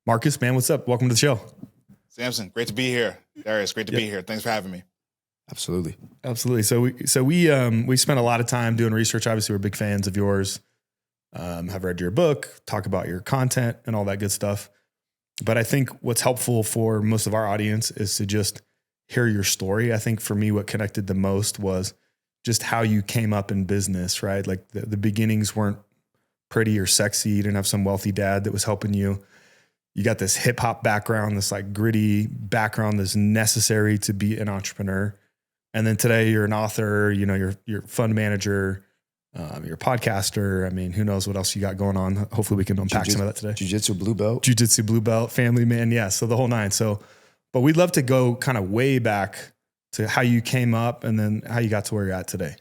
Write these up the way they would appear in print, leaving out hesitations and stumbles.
Marcus, man, what's up? Welcome to the show. Samson, great to be here. Darius, great to be here. Thanks for having me. Absolutely. So we spent a lot of time doing research. Obviously, we're big fans of yours. Have read your book, talk about your content and all that good stuff. But I think what's helpful for most of our audience is to just hear your story. I think for me, what connected the most was just how you came up in business, right? Like the beginnings weren't pretty or sexy. You didn't have some wealthy dad that was helping you. You got this hip hop background, this like gritty background that's necessary to be an entrepreneur. And then today you're an author, you're fund manager, you're a podcaster. I mean, who knows what else you got going on? Hopefully we can unpack some of that today. Jiu-jitsu blue belt, family man. Yeah. So the whole nine. So, but we'd love to go kind of way back to how you came up and then how you got to where you're at today.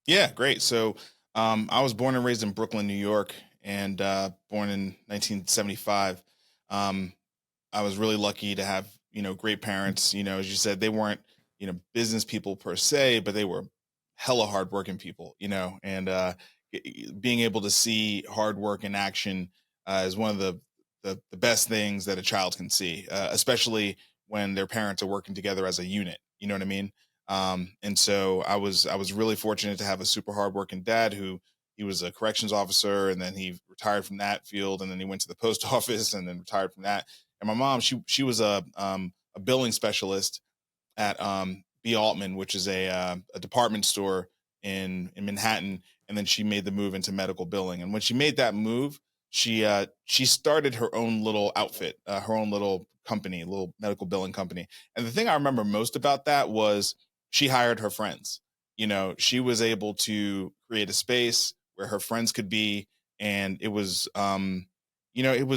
Yeah, great. So I was born and raised in Brooklyn, New York, and born in 1975. I was really lucky to have, great parents. As you said, they weren't, business people per se, but they were hella hardworking people, and being able to see hard work in action is one of the best things that a child can see, especially when their parents are working together as a unit. You know what I mean? And so I was really fortunate to have a super hardworking dad he was a corrections officer, and then he retired from that field, and then he went to the post office and then retired from that. And my mom, she was a billing specialist at B. Altman, which is a department store in Manhattan. And then she made the move into medical billing. And when she made that move, she started her own little outfit, her own little company, little medical billing company. And the thing I remember most about that was she hired her friends. She was able to create a space where her friends could be. And it was, it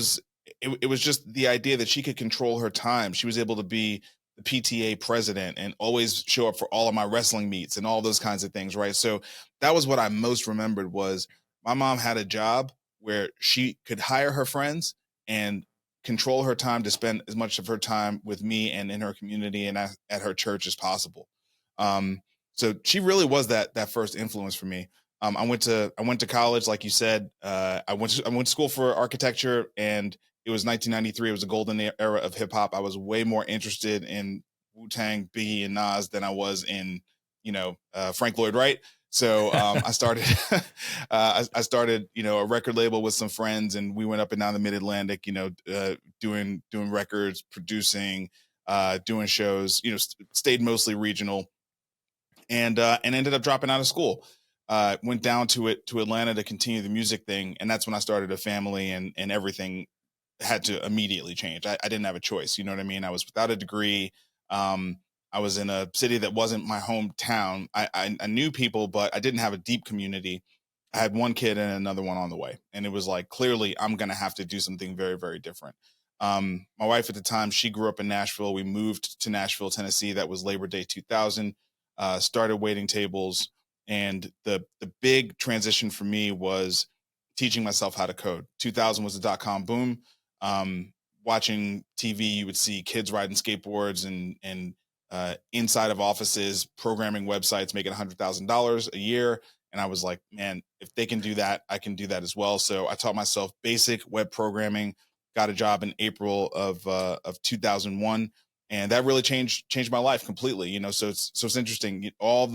was just the idea that she could control her time. She was able to be the PTA president and always show up for all of my wrestling meets and all those kinds of things. Right. So that was what I most remembered was my mom had a job where she could hire her friends and control her time to spend as much of her time with me and in her community and at her church as possible. So she really was that first influence for me. I went to college, like you said. I went to school for architecture, and it was 1993. It was a golden era of hip hop. I was way more interested in Wu-Tang, Biggie, and Nas than I was in, Frank Lloyd Wright. So I started, a record label with some friends, and we went up and down the Mid-Atlantic, doing records, producing, doing shows. Stayed mostly regional, and ended up dropping out of school. Went down to Atlanta to continue the music thing, and that's when I started a family, and everything had to immediately change. I didn't have a choice. You know what I mean? I was without a degree. I was in a city that wasn't my hometown. I knew people, but I didn't have a deep community. I had one kid and another one on the way. And it was like, clearly I'm going to have to do something very, very different. My wife at the time, she grew up in Nashville. We moved to Nashville, Tennessee. That was Labor Day 2000. Started waiting tables. And the big transition for me was teaching myself how to code. 2000 was the .com boom. Watching TV, you would see kids riding skateboards and inside of offices, programming websites, making $100,000 a year. And I was like, man, if they can do that, I can do that as well. So I taught myself basic web programming, got a job in April of 2001. And that really changed my life completely. So it's interesting. All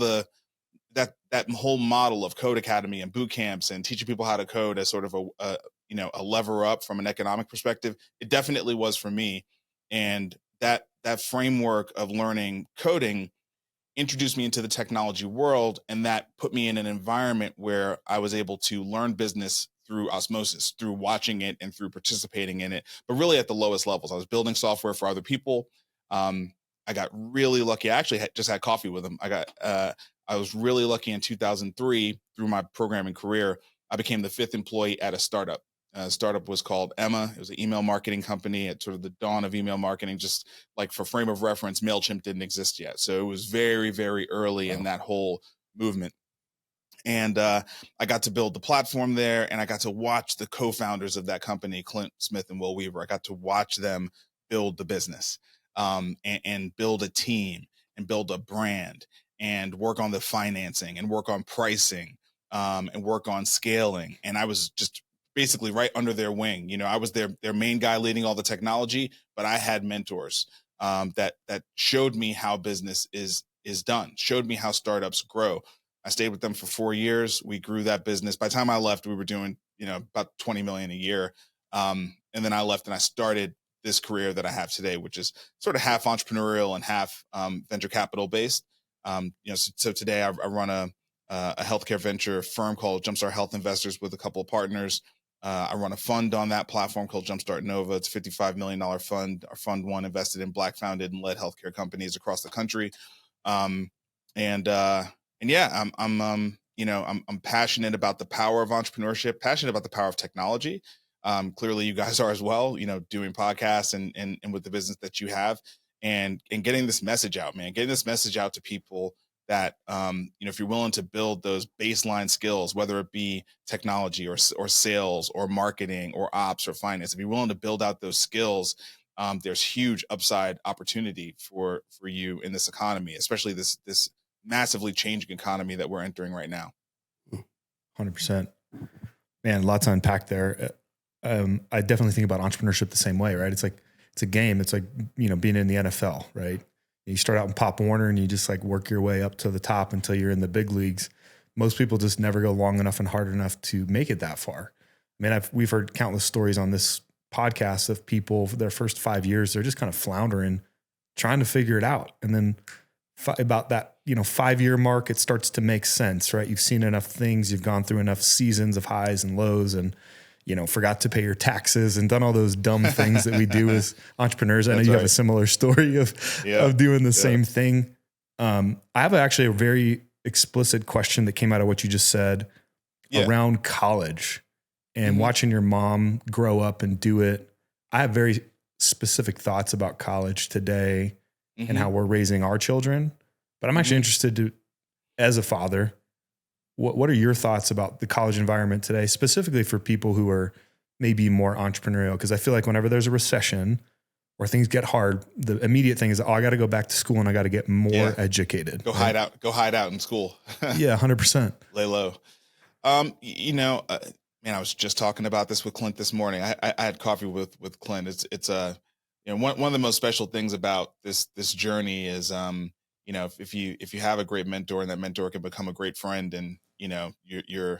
that whole model of Code Academy and boot camps and teaching people how to code as sort of a lever up from an economic perspective, it definitely was for me. And that framework of learning coding introduced me into the technology world, and that put me in an environment where I was able to learn business through osmosis, through watching it and through participating in it, but really at the lowest levels. I was building software for other people. I got really lucky. I actually just had coffee with them. I was really lucky in 2003 through my programming career. I became the 5th employee at a startup. Startup was called Emma. It was an email marketing company at sort of the dawn of email marketing. Just like for frame of reference, MailChimp didn't exist yet. So it was very, very early in that whole movement. And I got to build the platform there, and I got to watch the co-founders of that company, Clint Smith and Will Weaver. I got to watch them build the business and build a team and build a brand and work on the financing and work on pricing and work on scaling. And I was just basically right under their wing. You know, I was their main guy leading all the technology, but I had mentors that showed me how business is done, showed me how startups grow. I stayed with them for 4 years. We grew that business. By the time I left, we were doing, you know, about 20 million a year. And then I left and I started this career that I have today, which is sort of half entrepreneurial and half venture capital based. You know, so today I run a healthcare venture firm called Jumpstart Health Investors with a couple of partners. I run a fund on that platform called Jumpstart Nova. It's a $55 million fund. Our fund one invested in Black founded and led healthcare companies across the country. And yeah, I'm passionate about the power of entrepreneurship, passionate about the power of technology. Clearly you guys are as well, you know, doing podcasts and with the business that you have and getting this message out, man, getting this message out to people that, you know, if you're willing to build those baseline skills, whether it be technology or sales or marketing or ops or finance, if you're willing to build out those skills, there's huge upside opportunity for you in this economy, especially this massively changing economy that we're entering right now. 100%. Man, lots to unpack there. I definitely think about entrepreneurship the same way, right? It's like, it's a game. It's like, you know, being in the NFL, right? You start out in Pop Warner and you just like work your way up to the top until you're in the big leagues. Most people just never go long enough and hard enough to make it that far. I mean, we've heard countless stories on this podcast of people for their first 5 years, they're just kind of floundering, trying to figure it out. And then about that, you know, 5-year mark, it starts to make sense, right? You've seen enough things, you've gone through enough seasons of highs and lows and, you know, forgot to pay your taxes and done all those dumb things that we do as entrepreneurs. I know you have a similar story of doing the same thing. I have actually a very explicit question that came out of what you just said around college and watching your mom grow up and do it. I have very specific thoughts about college today and how we're raising our children, but I'm actually interested to, as a father, what are your thoughts about the college environment today, specifically for people who are maybe more entrepreneurial? Because I feel like whenever there's a recession or things get hard, the immediate thing is, I got to go back to school and I got to get more educated. Go hide out in school. Yeah, 100%. Lay low. You know, man, I was just talking about this with Clint this morning. I had coffee with Clint. It's you know, one of the most special things about this journey is, you know, if you have a great mentor and that mentor can become a great friend, and you know, your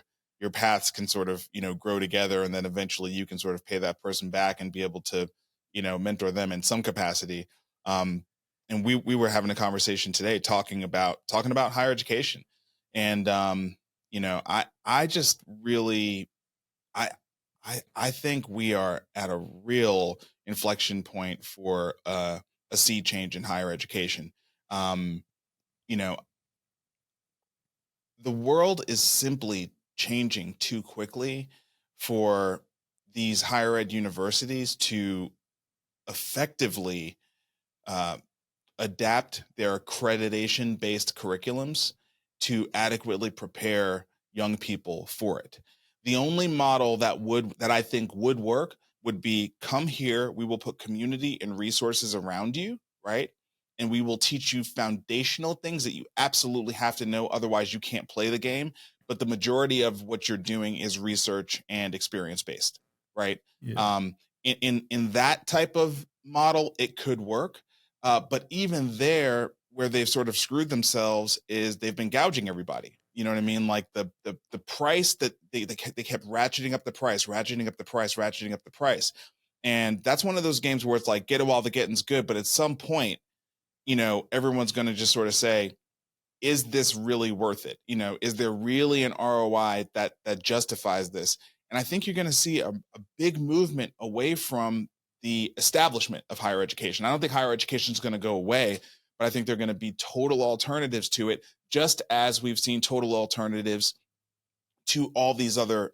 paths can sort of, you know, grow together, and then eventually you can sort of pay that person back and be able to, you know, mentor them in some capacity. And we were having a conversation today talking about higher education, and you know, I just really I think we are at a real inflection point for a sea change in higher education. You know, the world is simply changing too quickly for these higher ed universities to effectively adapt their accreditation based curriculums to adequately prepare young people for it. The only model that I think would work would be, come here, we will put community and resources around you, right? And we will teach you foundational things that you absolutely have to know, otherwise you can't play the game. But the majority of what you're doing is research and experience based, right? Yeah. In that type of model, it could work. But even there, where they've sort of screwed themselves is they've been gouging everybody. You know what I mean? Like the price that they kept ratcheting up the price. And that's one of those games where it's like, get it while the getting's good. But at some point, you know, everyone's going to just sort of say, is this really worth it? You know, is there really an ROI that justifies this? And I think you're going to see a big movement away from the establishment of higher education. I don't think higher education is going to go away, but I think there are going to be total alternatives to it, just as we've seen total alternatives to all these other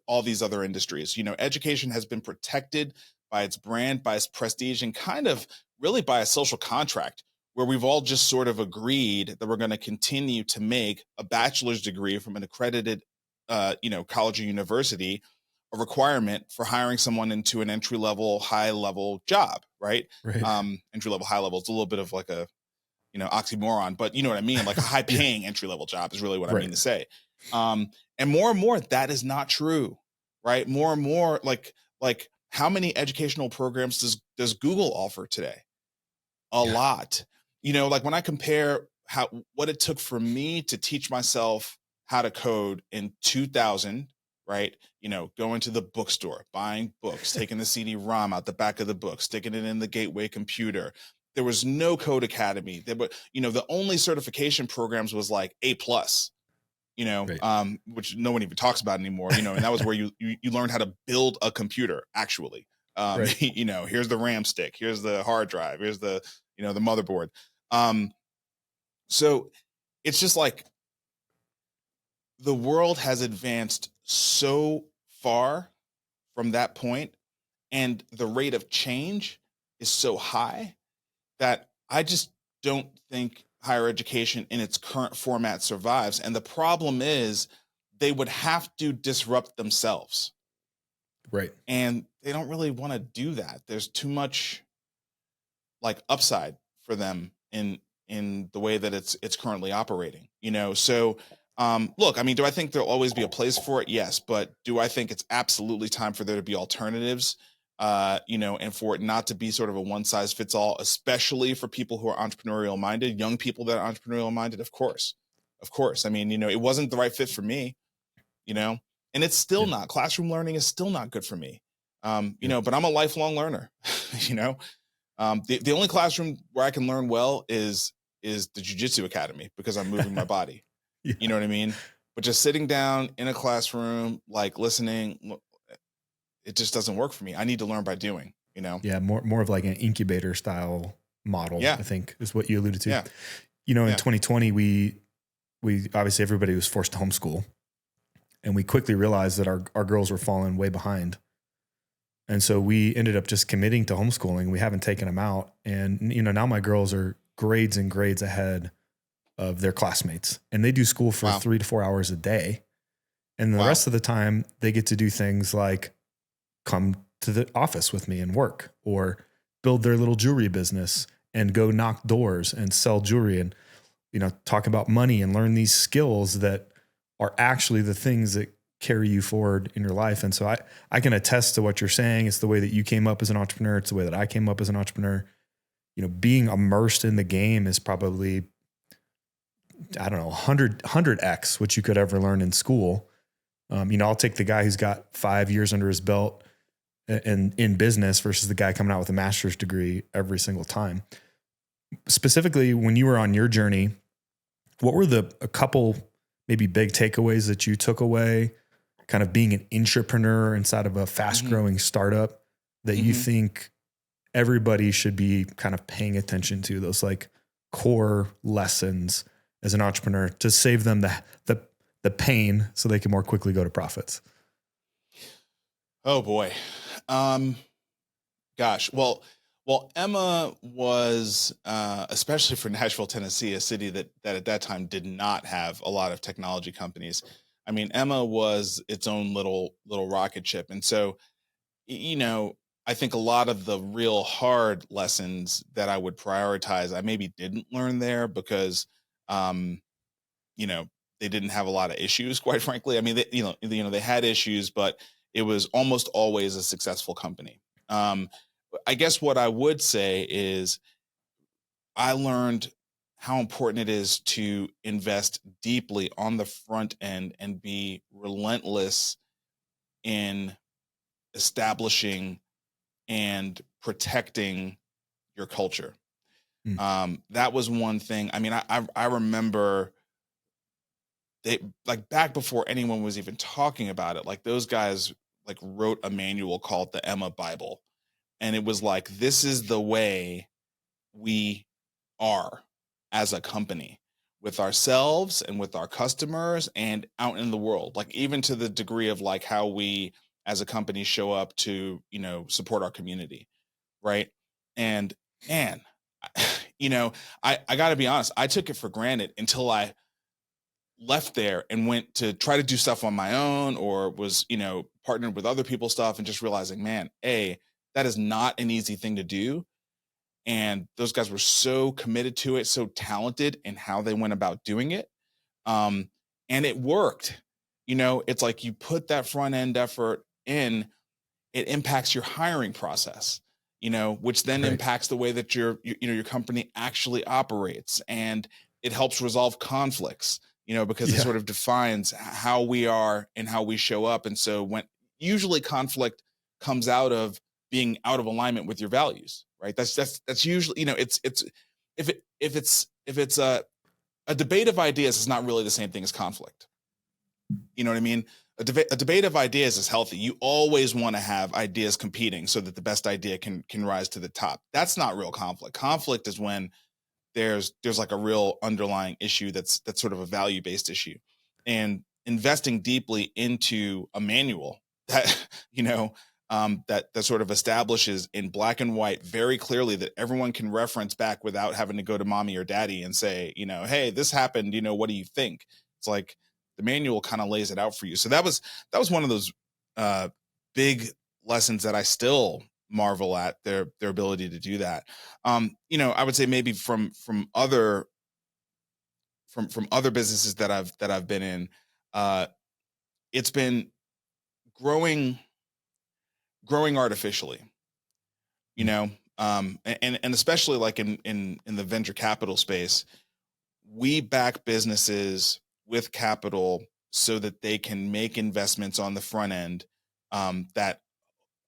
industries. You know, education has been protected by its brand, by its prestige, and kind of really by a social contract where we've all just sort of agreed that we're going to continue to make a bachelor's degree from an accredited, you know, college or university a requirement for hiring someone into an entry-level, high-level job, right? Entry-level, high-level. It's a little bit of like a, you know, oxymoron, but you know what I mean? Like a high-paying entry-level job is really what I mean to say. And more that is not true. right? More and more, like how many educational programs does Google offer today? A lot. Like when I compare what it took for me to teach myself how to code in 2000, right? Going to the bookstore, buying books, taking the CD-ROM out the back of the book, sticking it in the gateway computer. There was no code academy. There were, the only certification programs was like A+, Right. which no one even talks about anymore, and that was where you learned how to build a computer actually. Right. Here's the RAM stick, here's the hard drive, here's the the motherboard. So it's just like the world has advanced so far from that point, and the rate of change is so high that I just don't think higher education in its current format survives. And the problem is they would have to disrupt themselves. Right. And they don't really want to do that. There's too much like upside for them in the way that it's currently operating. So look, I mean, do I think there'll always be a place for it? Yes. But do I think it's absolutely time for there to be alternatives? And for it not to be sort of a one size fits all, especially for people who are entrepreneurial minded, young people that are entrepreneurial minded, of course. I mean, it wasn't the right fit for me, and it's still not. Classroom learning is still not good for me. But I'm a lifelong learner, the only classroom where I can learn well is the jiu-jitsu academy, because I'm moving my body. Yeah. You know what I mean? But just sitting down in a classroom, like listening, it just doesn't work for me. I need to learn by doing, Yeah. More of like an incubator style model, Yeah. I think is what you alluded to. Yeah. In 2020, we obviously everybody was forced to homeschool, and we quickly realized that our girls were falling way behind. And so we ended up just committing to homeschooling. We haven't taken them out. And, now my girls are grades and grades ahead of their classmates, and they do school for 3 to 4 hours a day. And the rest of the time they get to do things like come to the office with me and work, or build their little jewelry business and go knock doors and sell jewelry and, talk about money and learn these skills that are actually the things that carry you forward in your life. And so I can attest to what you're saying. It's the way that you came up as an entrepreneur. It's the way that I came up as an entrepreneur. Being immersed in the game is probably, I don't know, 100x what you could ever learn in school. I'll take the guy who's got 5 years under his belt and in business versus the guy coming out with a master's degree every single time. Specifically, when you were on your journey, what were a couple maybe big takeaways that you took away, kind of being an entrepreneur inside of a fast growing startup, that you think everybody should be kind of paying attention to, those like core lessons as an entrepreneur to save them the pain so they can more quickly go to profits? Oh boy. Gosh. Well, Emma was, especially for Nashville, Tennessee, a city that at that time did not have a lot of technology companies. I mean, Emma was its own little rocket ship. And so, I think a lot of the real hard lessons that I would prioritize, I maybe didn't learn there because, they didn't have a lot of issues, quite frankly. I mean, they had issues, but it was almost always a successful company. I guess what I would say is I learned how important it is to invest deeply on the front end and be relentless in establishing and protecting your culture. That was one thing. I mean, I remember they, like, back before anyone was even talking about it, like those guys like wrote a manual called the Emma Bible. And it was like, this is the way we are as a company, with ourselves and with our customers and out in the world, like even to the degree of like how we as a company show up to, support our community. Right. And man, I got to be honest, I took it for granted until I left there and went to try to do stuff on my own, or was, partnered with other people's stuff, and just realizing, man, that is not an easy thing to do. And those guys were so committed to it, so talented in how they went about doing it. And it worked. It's like you put that front end effort in, it impacts your hiring process, which then impacts the way that your company actually operates, and it helps resolve conflicts, because it sort of defines how we are and how we show up. And so when usually conflict comes out of being out of alignment with your values, right? That's usually, if it's a debate of ideas is not really the same thing as conflict. You know what I mean? A debate of ideas is healthy. You always want to have ideas competing so that the best idea can rise to the top. That's not real conflict. Conflict is when there's like a real underlying issue that's sort of a value-based issue. And investing deeply into a manual that that sort of establishes in black and white very clearly that everyone can reference back without having to go to mommy or daddy and say, hey, this happened, what do you think? It's like the manual kind of lays it out for you. So that was one of those big lessons that I still marvel at their ability to do that. I would say maybe from other businesses that I've been in, it's been growing artificially, and especially like in the venture capital space, we back businesses with capital so that they can make investments on the front end that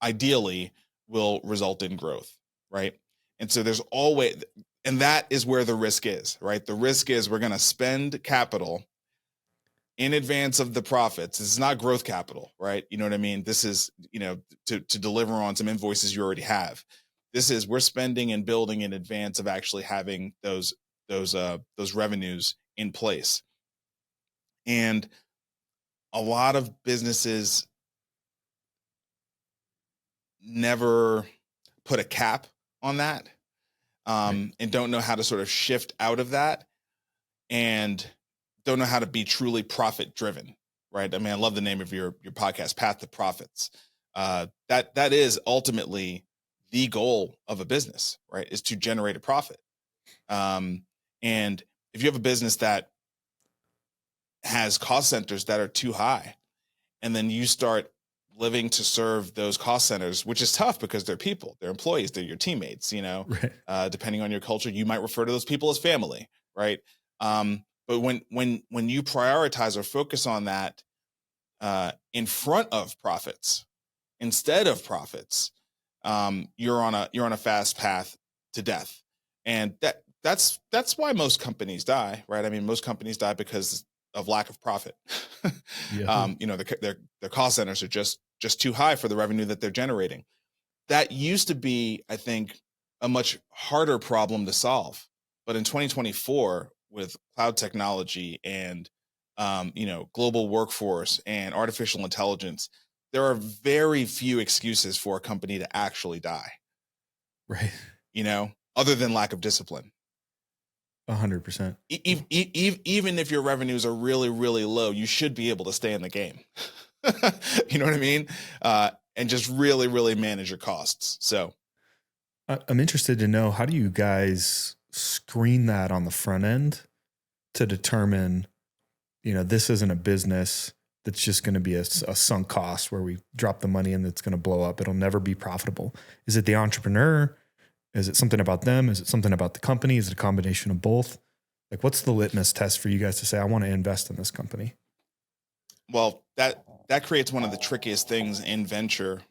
ideally will result in growth, right? And so there's always, and that is where the risk is, right? The risk is we're going to spend capital in advance of the profits. This is not growth capital, right? You know what I mean? This is, to deliver on some invoices you already have. This is, we're spending and building in advance of actually having those revenues in place. And a lot of businesses never put a cap on that, and don't know how to sort of shift out of that, and don't know how to be truly profit driven, right? I mean, I love the name of your podcast, Path to Profits. That is ultimately the goal of a business, right? Is to generate a profit. And if you have a business that has cost centers that are too high, and then you start living to serve those cost centers, which is tough because they're people, they're employees, they're your teammates, depending on your culture, you might refer to those people as family, right? But when you prioritize or focus on that in front of profits instead of profits, you're on a fast path to death, and that's why most companies die, right? I mean, most companies die because of lack of profit. Their cost centers are just too high for the revenue that they're generating. That used to be, I think, a much harder problem to solve. But in 2024, with cloud technology and global workforce and artificial intelligence, there are very few excuses for a company to actually die. Right. Other than lack of discipline. 100%. Even if your revenues are really, really low, you should be able to stay in the game. You know what I mean? And just really, really manage your costs. So I'm interested to know, how do you guys screen that on the front end to determine, this isn't a business that's just going to be a sunk cost where we drop the money and it's going to blow up. It'll never be profitable. Is it the entrepreneur? Is it something about them? Is it something about the company? Is it a combination of both? Like, what's the litmus test for you guys to say, I want to invest in this company? Well, that creates one of the trickiest things in venture,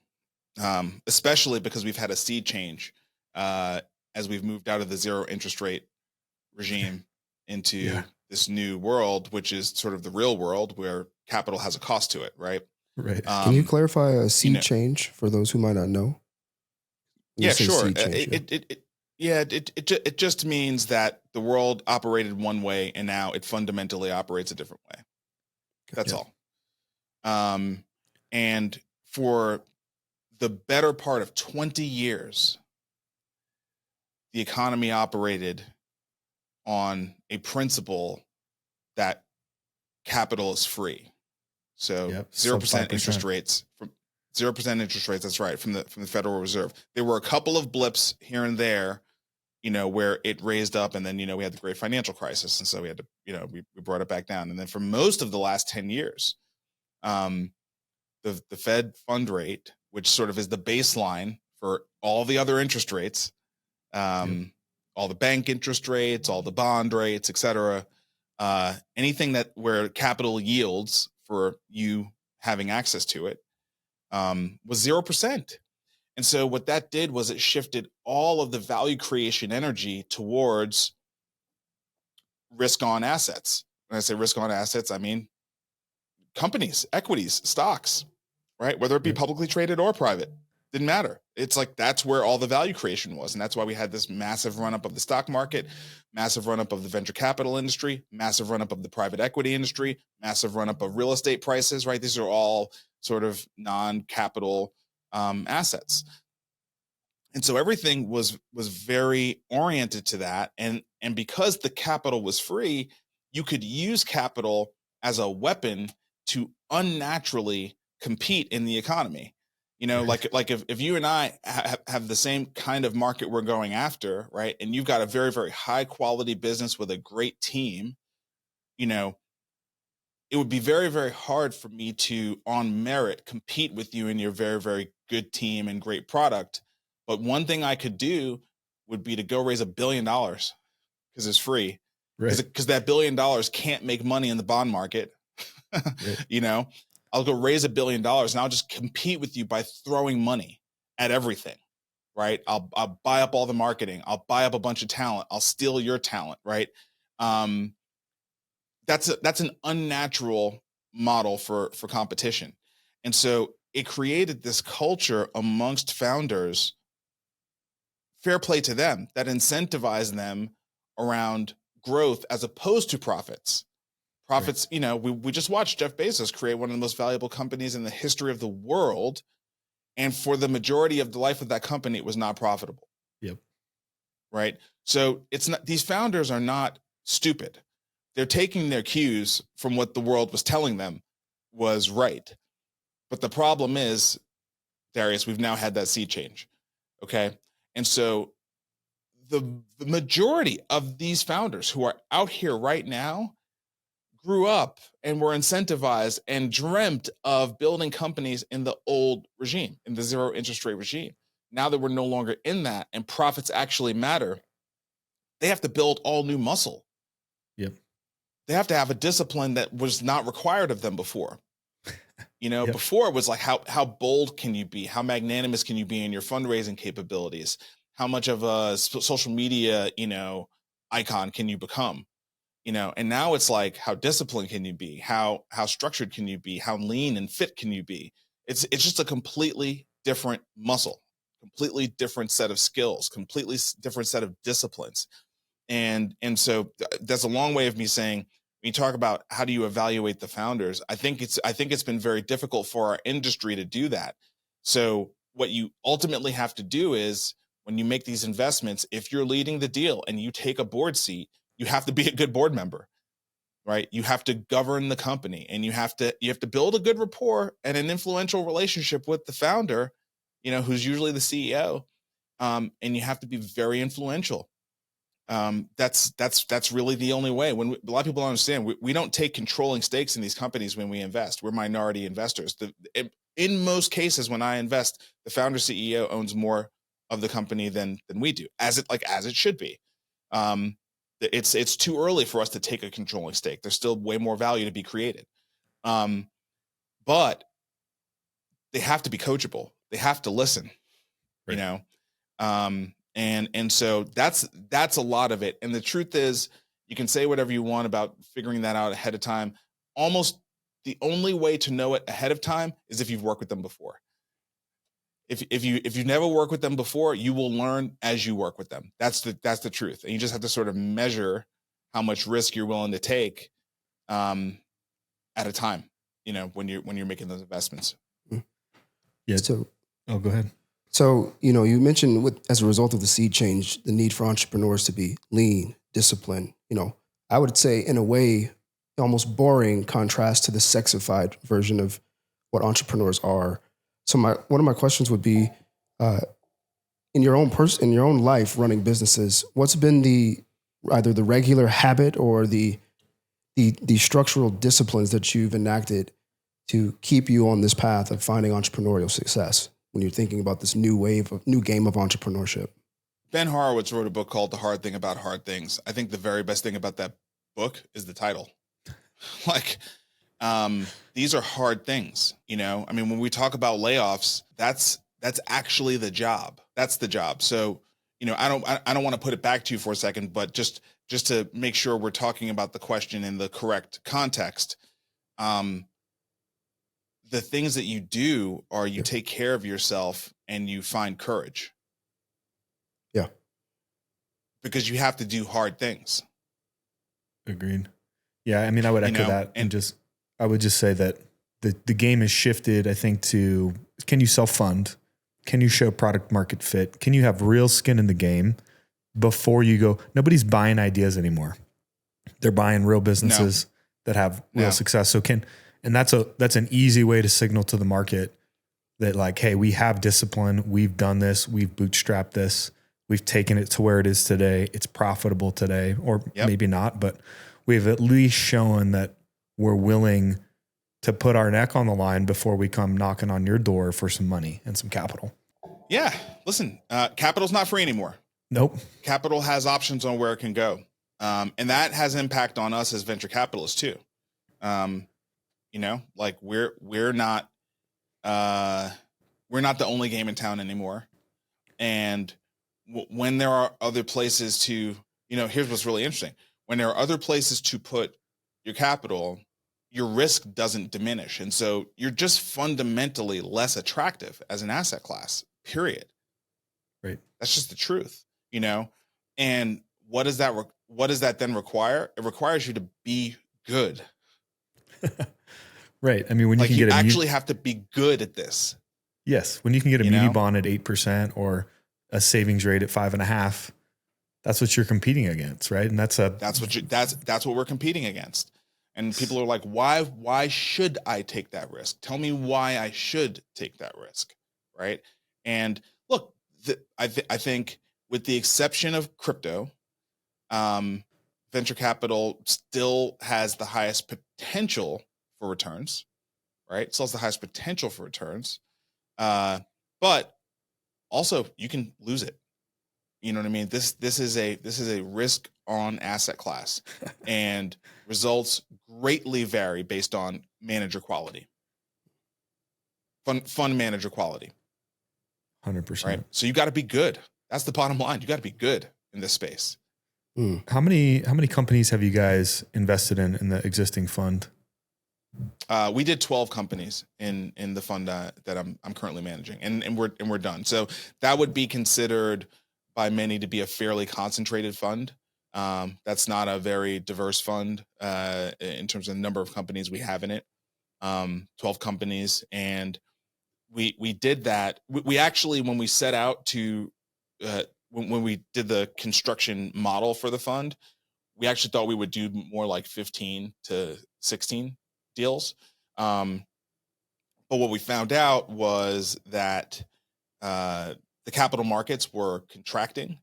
especially because we've had a seed change as we've moved out of the zero interest rate regime into this new world, which is sort of the real world where capital has a cost to it, right? Right. Can you clarify a seed change for those who might not know? Yeah, sure. It just means that the world operated one way and now it fundamentally operates a different way. That's all. And for the better part of 20 years, the economy operated on a principle that capital is free. So 0% interest rates from 0% interest rates. That's right. From the Federal Reserve. There were a couple of blips here and there, where it raised up, and then, we had the great financial crisis. And so we had to, we brought it back down. And then for most of the last 10 years, the Fed fund rate, which sort of is the baseline for all the other interest rates, all the bank interest rates, all the bond rates, et cetera, anything that where capital yields for you having access to it, was 0%. And so what that did was it shifted all of the value creation energy towards risk on assets. When I say risk on assets, I mean companies, equities, stocks, right? Whether it be publicly traded or private, didn't matter. It's like, that's where all the value creation was. And that's why we had this massive run up of the stock market, massive run up of the venture capital industry, massive run up of the private equity industry, massive run up of real estate prices, right? These are all sort of non-capital assets. And so everything was very oriented to that. And because the capital was free, you could use capital as a weapon to unnaturally compete in the economy. You know, like if you and I have the same kind of market we're going after, right? And you've got a very, very high quality business with a great team, you know, it would be very, very hard for me to, on merit, compete with you and your very, very good team and great product. But one thing I could do would be to go raise $1 billion because it's free. Because that $1 billion can't make money in the bond market. You know, I'll go raise $1 billion and I'll just compete with you by throwing money at everything, right? I'll buy up all the marketing. I'll buy up a bunch of talent. I'll steal your talent, right? That's an unnatural model for competition. And so it created this culture amongst founders, fair play to them, that incentivized them around growth as opposed to profits. Profits, you know, we just watched Jeff Bezos create one of the most valuable companies in the history of the world. And for the majority of the life of that company, it was not profitable. Yep. Right. So it's not, these founders are not stupid. They're taking their cues from what the world was telling them was right. But the problem is, Darius, we've now had that sea change. Okay. And so the majority of these founders who are out here right now grew up and were incentivized and dreamt of building companies in the old regime, in the zero interest rate regime. Now that we're no longer in that and profits actually matter, they have to build all new muscle. Yep. They have to have a discipline that was not required of them before. You know, before it was like, how bold can you be? How magnanimous can you be in your fundraising capabilities? How much of a social media, you know, icon can you become? You know, and now it's like, how disciplined can you be? How structured can you be? How lean and fit can you be? It's just a completely different muscle, completely different set of skills, completely different set of disciplines. And so that's a long way of me saying, when you talk about how do you evaluate the founders, I think it's been very difficult for our industry to do that. So what you ultimately have to do is, when you make these investments, if you're leading the deal and you take a board seat, you have to be a good board member, right? You have to govern the company, and you have to build a good rapport and an influential relationship with the founder, you know, who's usually the CEO. And you have to be very influential. That's really the only way. When a lot of people don't understand, we don't take controlling stakes in these companies when we invest. We're minority investors. In most cases, when I invest, the founder CEO owns more of the company than we do, as it should be. It's too early for us to take a controlling stake. There's still way more value to be created. But they have to be coachable. They have to listen, you know? And so that's a lot of it. And the truth is, you can say whatever you want about figuring that out ahead of time. Almost the only way to know it ahead of time is if you've worked with them before. If you've never worked with them before, you will learn as you work with them. That's the truth. And you just have to sort of measure how much risk you're willing to take at a time, you know, when you're making those investments. Yeah. So, go ahead. So, you know, you mentioned as a result of the sea change, the need for entrepreneurs to be lean, disciplined. You know, I would say in a way, almost boring contrast to the sexified version of what entrepreneurs are. So one of my questions would be, in your own life running businesses, what's been either the regular habit or the structural disciplines that you've enacted to keep you on this path of finding entrepreneurial success when you're thinking about this new game of entrepreneurship? Ben Horowitz wrote a book called The Hard Thing About Hard Things. I think the very best thing about that book is the title. Like, these are hard things, you know? I mean, when we talk about layoffs, that's actually the job. That's the job. So, you know, I don't want to put it back to you for a second, but just to make sure we're talking about the question in the correct context. The things that you do are you take care of yourself and you find courage. Yeah. Because you have to do hard things. Agreed. Yeah. I mean, I would echo that I would just say that the game has shifted, I think, to can you self-fund? Can you show product market fit? Can you have real skin in the game before you go? Nobody's buying ideas anymore. They're buying real businesses that have real success. So that's an easy way to signal to the market that, like, hey, we have discipline. We've done this. We've bootstrapped this. We've taken it to where it is today. It's profitable today, or maybe not, but we've at least shown that we're willing to put our neck on the line before we come knocking on your door for some money and some capital. Yeah. Listen, capital's not free anymore. Nope. Capital has options on where it can go. And that has impact on us as venture capitalists too. You know, like we're not the only game in town anymore. And when there are other places to, you know, here's what's really interesting. When there are other places to put your capital, your risk doesn't diminish. And so you're just fundamentally less attractive as an asset class, period. Right. That's just the truth, you know? And what does that then require? It requires you to be good. Right. I mean, when you actually have to be good at this. Yes. When you can get a muni bond at 8% or a savings rate at 5.5%, that's what you're competing against. Right. And that's what we're competing against. And people are like, why should I take that risk? Tell me why I should take that risk. Right. And look, I think with the exception of crypto, venture capital still has the highest potential for returns, right? Still has the highest potential for returns. But also you can lose it. You know what I mean? This is a risk on asset class, and results greatly vary based on manager quality. Fund manager quality. 100%. Right. So you got to be good. That's the bottom line. You got to be good in this space. How many companies have you guys invested in the existing fund? We did 12 companies in the fund that I'm currently managing, and we're done. So that would be considered by many to be a fairly concentrated fund. That's not a very diverse fund in terms of the number of companies we have in it. 12 companies, and we did that. We actually, when we set out to when we did the construction model for the fund, we actually thought we would do more like 15 to 16 deals. But what we found out was that the capital markets were contracting,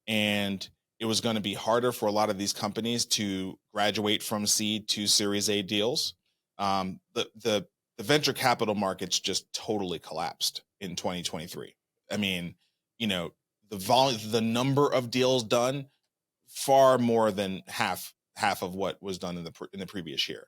and it was going to be harder for a lot of these companies to graduate from seed to Series A deals. The venture capital markets just totally collapsed in 2023. I mean, you know, the number of deals done, far more than half of what was done in the previous year.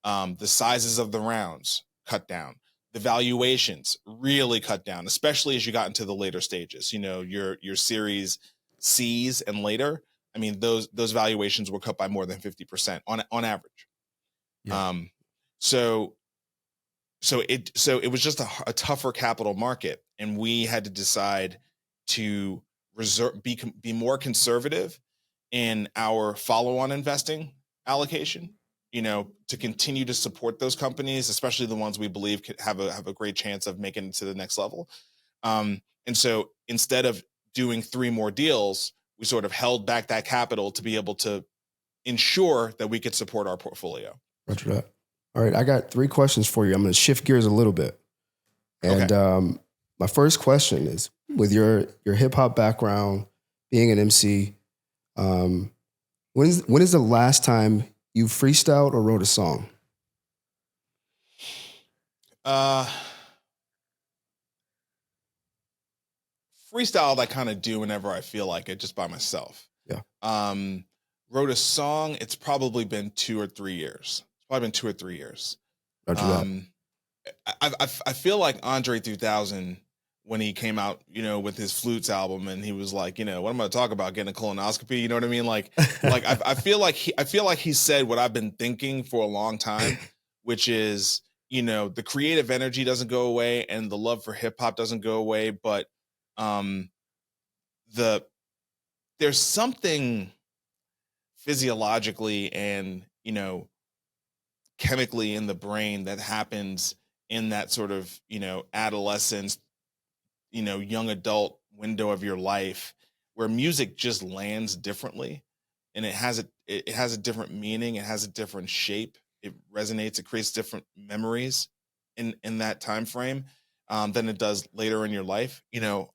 The sizes of the rounds cut down. The valuations really cut down, especially as you got into the later stages. You know, your Series C's and later. I mean, those valuations were cut by more than 50% on average. Yeah. So it was just a tougher capital market, and we had to decide to be more conservative in our follow-on investing allocation, you know, to continue to support those companies, especially the ones we believe could have a great chance of making it to the next level. And so instead of doing 3 more deals, we sort of held back that capital to be able to ensure that we could support our portfolio. Roger that. All right, I got 3 questions for you. I'm going to shift gears a little bit. And my first question is, with your hip hop background, being an MC, when is the last time you freestyled or wrote a song? Freestyle I kind of do whenever I feel like it, just by myself. Yeah. Wrote a song. It's probably been 2 or 3 years. It's probably been 2 or 3 years. Roger that. I feel like Andre 3000 when he came out, with his Flutes album, and he was like, what am I going to talk about? Getting a colonoscopy, you know what I mean? Like I feel like he said what I've been thinking for a long time, which is, the creative energy doesn't go away and the love for hip hop doesn't go away, but there's something physiologically and chemically in the brain that happens in that sort of adolescence, young adult window of your life, where music just lands differently, and it has a different meaning, it has a different shape, it resonates, it creates different memories in that time frame than it does later in your life.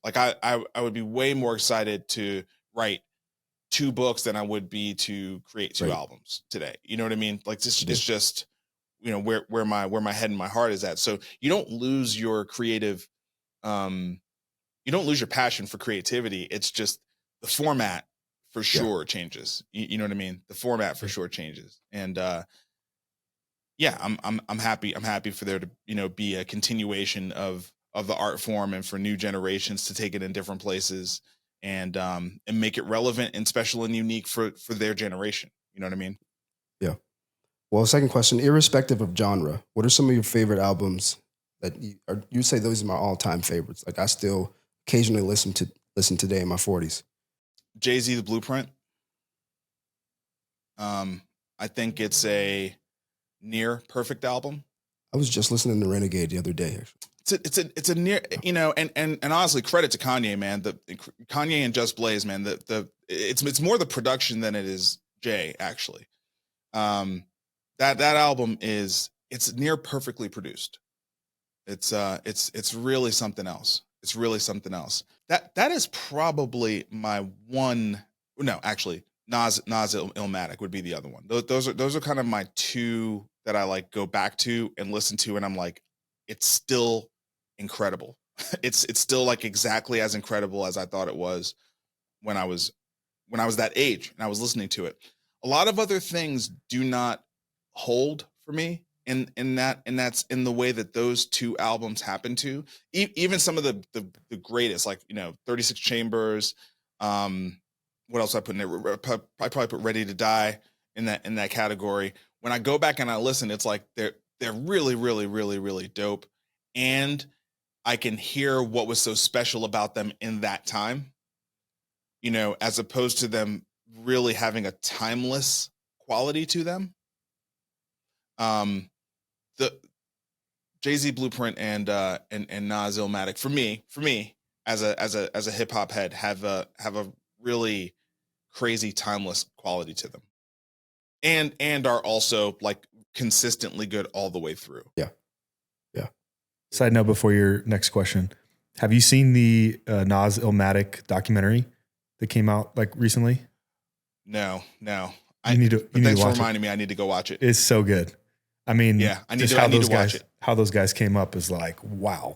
Like I would be way more excited to write 2 books than I would be to create 2 albums today. You know what I mean? Like this is just where my head and my heart is at. So you don't lose your creative, you don't lose your passion for creativity. It's just the format for sure changes. You know what I mean? The format for sure changes. And I'm happy. I'm happy for there to be a continuation of the art form, and for new generations to take it in different places and make it relevant and special and unique for their generation. You know what I mean? Yeah. Well, second question, irrespective of genre, what are some of your favorite albums that you say those are my all-time favorites? Like I still occasionally listen today in my 40s. Jay-Z, The Blueprint. I think it's a near perfect album. I was just listening to Renegade the other day, actually. It's a near, and honestly, credit to Kanye, man. Kanye and Just Blaze, man. It's more the production than it is Jay, actually. That album it's near perfectly produced. It's really something else. It's really something else. That is probably my one. No, actually, Nas Illmatic would be the other one. Those are kind of my 2 that I like go back to and listen to, and I'm like, it's still incredible. It's still like exactly as incredible as I thought it was when I was that age and I was listening to it. A lot of other things do not hold for me and that's in the way that those 2 albums happen to. Even some of the greatest, like 36 Chambers. What else I put in there? I probably put Ready to Die in that category. When I go back and I listen, it's like they're really, really, really, really dope, and I can hear what was so special about them in that time. As opposed to them really having a timeless quality to them. The Jay-Z, Blueprint and Nas Illmatic for me as a hip hop head have a really crazy timeless quality to them, and are also like consistently good all the way through. Yeah. Side note before your next question, have you seen the Nas Illmatic documentary that came out like recently? No. You need to thanks for watch reminding me. I need to go watch it. It's so good. I mean, I need to watch it. How those guys came up is like, wow.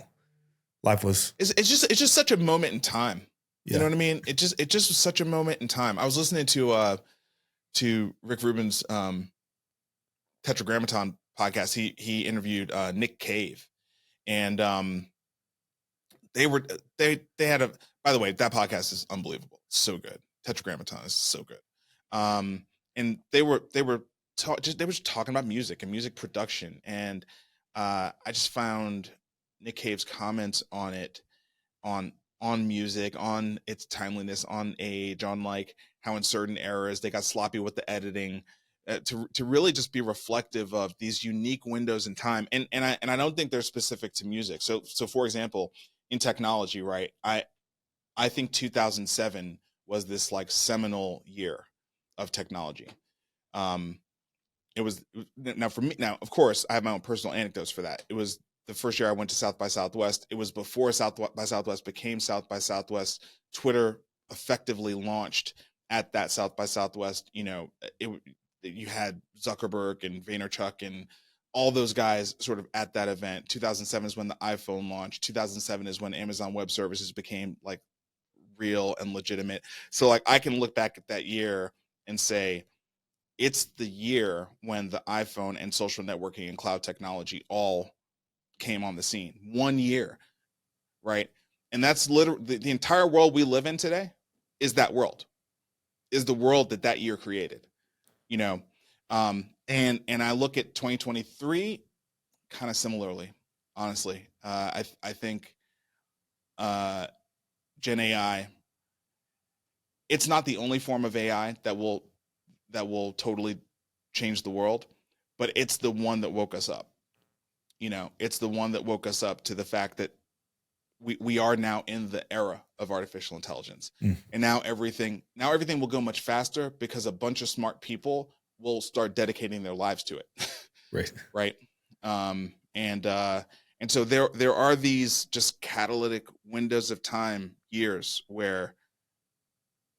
Life was. It's just such a moment in time. Yeah. You know what I mean? It just was such a moment in time. I was listening to Rick Rubin's Tetragrammaton podcast. He interviewed Nick Cave, and they had a. By the way, that podcast is unbelievable. It's so good. Tetragrammaton is so good. And they were just talking about music and music production, and I just found Nick Cave's comments on it, on music, on its timeliness, on age, on like how in certain eras they got sloppy with the editing, to really just be reflective of these unique windows in time. And I don't think they're specific to music. So for example, in technology, right? I think 2007 was this like seminal year of technology. It was now for me. Now, of course, I have my own personal anecdotes for that. It was the first year I went to South by Southwest. It was before South by Southwest became South by Southwest. Twitter effectively launched at that South by Southwest. You had Zuckerberg and Vaynerchuk and all those guys sort of at that event. 2007 is when the iPhone launched. 2007 is when Amazon Web Services became like real and legitimate. So like I can look back at that year and say, it's the year when the iPhone and social networking and cloud technology all came on the scene. 1 year, right? And that's literally the entire world we live in today is that world, is the world that year created, you know? And I look at 2023 kind of similarly, honestly. I think Gen AI, it's not the only form of AI that will totally change the world, but it's the one that woke us up. You know, it's the one that woke us up to the fact that we are now in the era of artificial intelligence. And now everything will go much faster because a bunch of smart people will start dedicating their lives to it. Right. Right. And so there are these just catalytic windows of time, years, where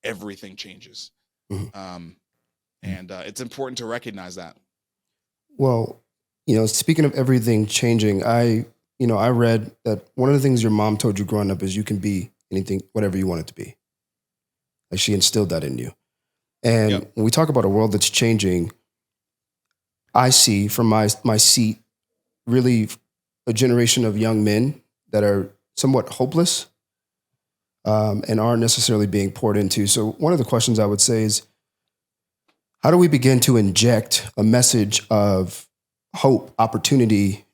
everything changes. And it's important to recognize that. Well, speaking of everything changing, I read that one of the things your mom told you growing up is you can be anything, whatever you want it to be. Like she instilled that in you. And when we talk about a world that's changing, I see from my seat really a generation of young men that are somewhat hopeless and aren't necessarily being poured into. So one of the questions I would say is, how do we begin to inject a message of hope, opportunity,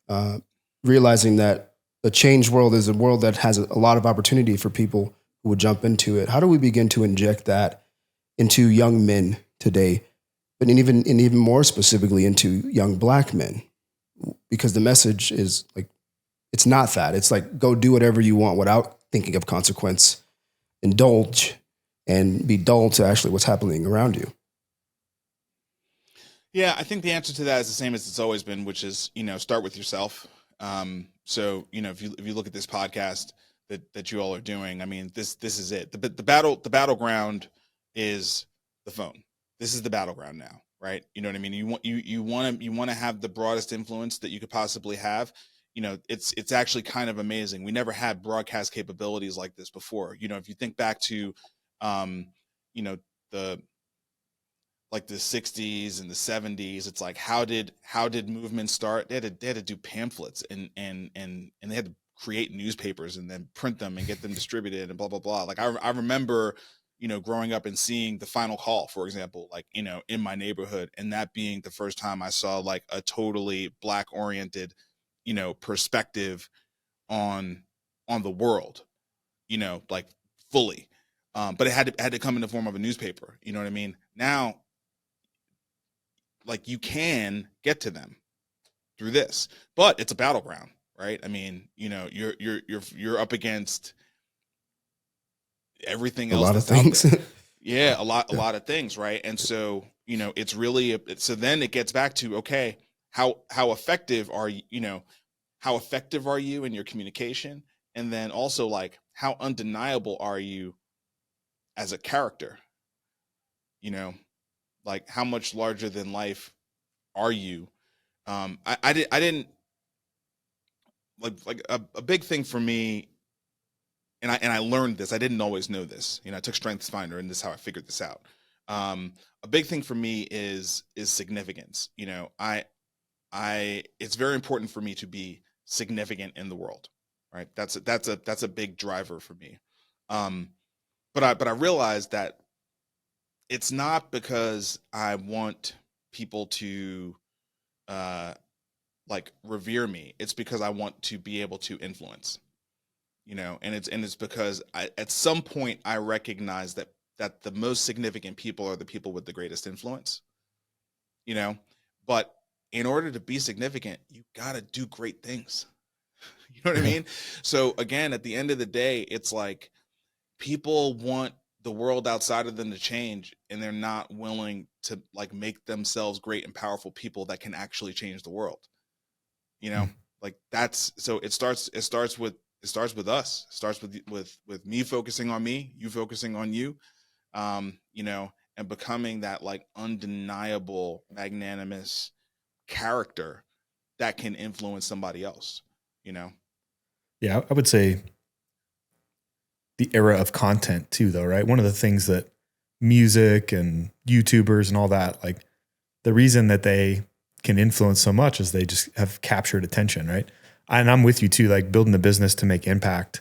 realizing that a changed world is a world that has a lot of opportunity for people who would jump into it? How do we begin to inject that into young men today, but even more specifically into young Black men? Because the message is like, it's not that. It's like, go do whatever you want without thinking of consequence, indulge, and be dull to actually what's happening around you. Yeah, I think the answer to that is the same as it's always been, which is, start with yourself. So, if you look at this podcast that you all are doing, I mean, this is it. The battleground is the phone. This is the battleground now, right? You know what I mean? You want to have the broadest influence that you could possibly have. It's actually kind of amazing. We never had broadcast capabilities like this before. If you think back to, the 60s and the 70s, it's like, how did movements start? They had to do pamphlets and they had to create newspapers and then print them and get them distributed and blah, blah, blah. Like I remember, growing up and seeing The Final Call, for example, like, in my neighborhood, and that being the first time I saw like a totally Black oriented, perspective on the world, like fully. But it had to come in the form of a newspaper. You know what I mean? Now, like, you can get to them through this, but it's a battleground, right? I mean, you're up against everything else. A lot of things. Yeah, a lot of things, right? And so, it's really so then it gets back to, okay, how effective are you? How effective are you in your communication? And then also, like, how undeniable are you as a character? Like, how much larger than life are you? I didn't like a big thing for me, and I learned this. I didn't always know this. I took StrengthsFinder, and this is how I figured this out. A big thing for me is significance. It's very important for me to be significant in the world, right? That's a big driver for me. But I realized that it's not because I want people to like revere me. It's because I want to be able to influence, and it's because at some point I recognize that the most significant people are the people with the greatest influence, but in order to be significant, you got to do great things. You know what I mean? So again, at the end of the day, it's like people want the world outside of them to change, and they're not willing to like make themselves great and powerful people that can actually change the world. Like that's, so it starts with us. It starts with me focusing on me, you focusing on you, and becoming that like undeniable, magnanimous character that can influence somebody else, you know? Yeah, I would say the era of content too, though, right? One of the things that music and YouTubers and all that, like the reason that they can influence so much is they just have captured attention, right? And I'm with you too, like building a business to make impact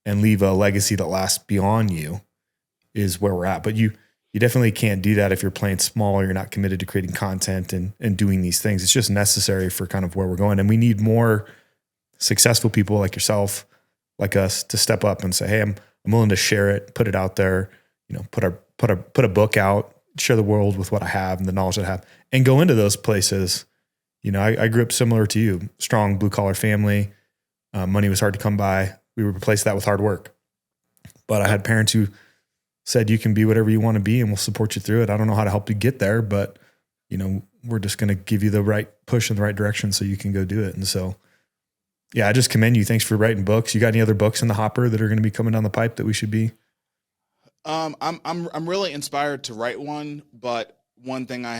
and leave a legacy that lasts beyond you is where we're at. But you definitely can't do that if you're playing small or you're not committed to creating content and doing these things. It's just necessary for kind of where we're going. And we need more successful people like yourself, like us, to step up and say, hey, I'm willing to share it, put it out there, you know, put a book out, share the world with what I have and the knowledge that I have, and go into those places. You know, I grew up similar to you, strong blue collar family. Money was hard to come by. We replaced that with hard work. But I had parents who said, you can be whatever you want to be and we'll support you through it. I don't know how to help you get there, but you know, we're just going to give you the right push in the right direction so you can go do it. And so, yeah, I just commend you. Thanks for writing books. You got any other books in the hopper that are going to be coming down the pipe that we should be? I'm really inspired to write one, but one thing I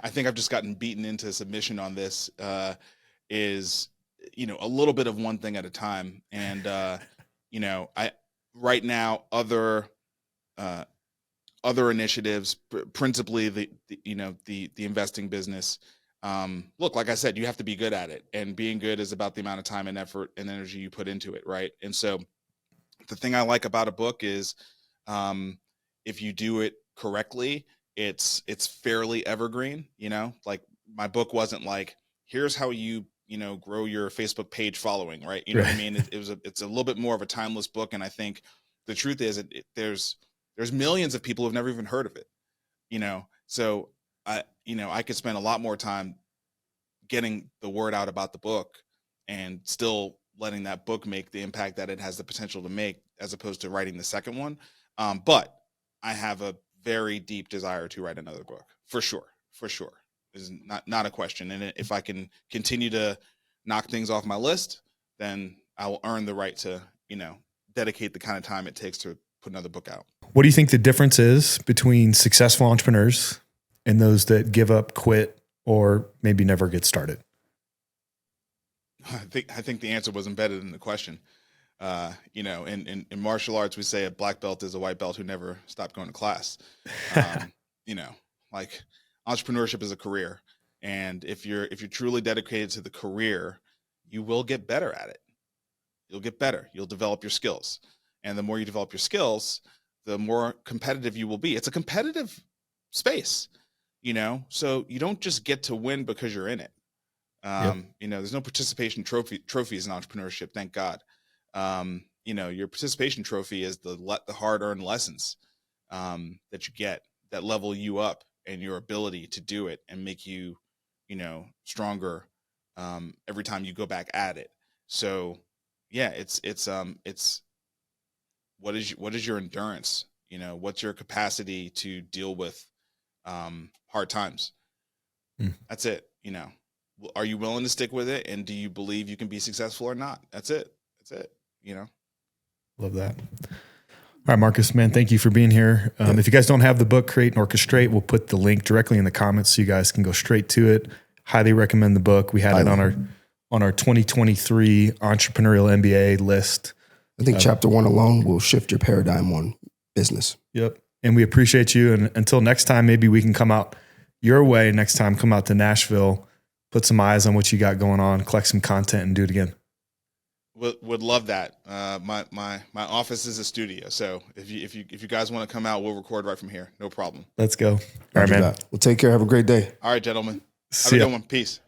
think I've just gotten beaten into submission on this, is, you know, a little bit of one thing at a time. And, you know, right now, other initiatives, principally the investing business. Look, like I said, you have to be good at it, and being good is about the amount of time and effort and energy you put into it. Right. And so the thing I like about a book is, if you do it correctly, it's fairly evergreen, you know, like my book wasn't like, here's how you grow your Facebook page following. Right. You know what I mean? It's a little bit more of a timeless book. And I think the truth is there's millions of people who've never even heard of it, you know? So I could spend a lot more time getting the word out about the book and still letting that book make the impact that it has the potential to make, as opposed to writing the second one. But I have a very deep desire to write another book, for sure. This is not a question. And if I can continue to knock things off my list, then I will earn the right to, you know, dedicate the kind of time it takes to put another book out. What do you think the difference is between successful entrepreneurs and those that give up, quit, or maybe never get started? I think the answer was embedded in the question. You know, in martial arts, we say a black belt is a white belt who never stopped going to class. You know, like entrepreneurship is a career. And if you're truly dedicated to the career, you will get better at it. You'll get better. You'll develop your skills. And the more you develop your skills, the more competitive you will be. It's a competitive space, you know, so you don't just get to win because you're in it. You know, there's no participation trophies in entrepreneurship. Thank God. You know, your participation trophy is the hard-earned lessons, that you get that level you up and your ability to do it and make you, you know, stronger, every time you go back at it. So yeah, it's what is your endurance? You know, what's your capacity to deal with, hard times? That's it. You know, are you willing to stick with it? And do you believe you can be successful or not? That's it. You know? Love that. All right, Marcus, man, thank you for being here. If you guys don't have the book, Create and Orchestrate, we'll put the link directly in the comments so you guys can go straight to it. Highly recommend the book. We had it on our 2023 Entrepreneurial MBA list. I think chapter 1 alone will shift your paradigm on business. Yep. And we appreciate you. And until next time, maybe we can come out your way next time, come out to Nashville, put some eyes on what you got going on, collect some content and do it again. Would love that. My office is a studio. So if you guys want to come out, we'll record right from here. No problem. Let's go. All right, man. Well, take care. Have a great day. All right, gentlemen. See Have a ya. good one. Peace.